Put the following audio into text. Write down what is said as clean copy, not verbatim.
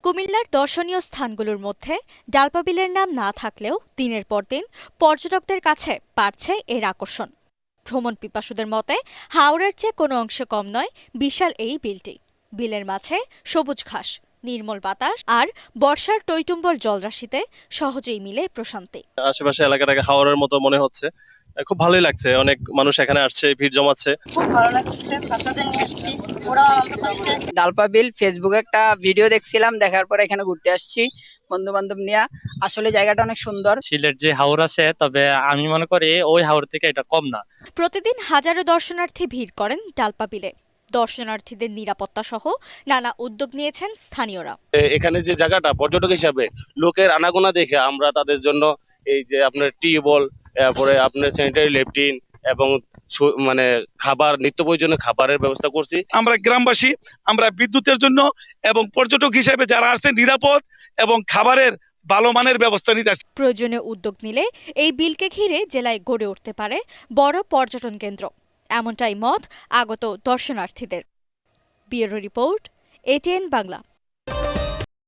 কুমিল্লার দর্শনীয় স্থানগুলোর মধ্যে ডালপা বিলের নাম না থাকলেও দিনের পর দিন পর্যটকদের কাছে বাড়ছে এর আকর্ষণ। ভ্রমণ পিপাসুদের মতে হাওড়ার চেয়ে কোনো অংশে কম নয় বিশাল এই বিলটি। বিলের মাঝে সবুজ ঘাস, নির্মল বাতাস আর বর্ষার টইটুম্বর জলরাশিতে সহজেই মিলে প্রশান্তি। আশেপাশে এলাকাটাকে হাওড়ের মতো মনে হচ্ছে। খুব ভালোই লাগছে, অনেক মানুষ এখানে আসছে, ভিড় জমাচ্ছে। খুব ভালো লাগছে, বাচ্চাদের নিয়ে আসছি, ওরাও আনন্দ পাচ্ছে। ডালপা বিল ফেসবুকে একটা ভিডিও দেখছিলাম, দেখার পরে এখানে ঘুরতে আসছি বন্ধু বান্ধব নিয়ে। আসলে জায়গাটা অনেক সুন্দর। সিলেট যে হাওর আছে, তবে আমি মনে করি ওই হাওর থেকে এটা কম না। প্রতিদিন হাজারো দর্শনার্থী ভিড় করেন ডালপা বিলে। দর্শনার্থীদের নিরাপত্তা সহ নানা উদ্যোগ নিয়েছেন স্থানীয়রা। এখানে যে জায়গাটা পর্যটক হিসাবে লোকের আনাগোনা দেখে আমরা তাদের জন্য এই যে আপনার টিউবওয়েল, তারপরে আপনার স্যানিটারি ল্যাট্রিন এবং মানে খাবার, নিত্য প্রয়োজনীয় খাবারের ব্যবস্থা করছি। আমরা গ্রামবাসী, আমরা বিদ্যুতের জন্য এবং পর্যটক হিসেবে যারা আসছে নিরাপদ এবং খাবারের ভালো মানের ব্যবস্থা নিতে আসছে। প্রয়োজনীয় উদ্যোগ নিলে এই বিলকে ঘিরে জেলায় গড়ে উঠতে পারে বড় পর্যটন কেন্দ্র, এমনটাই মত আগত দর্শনার্থীদের। Bureau report, ATN Bangla.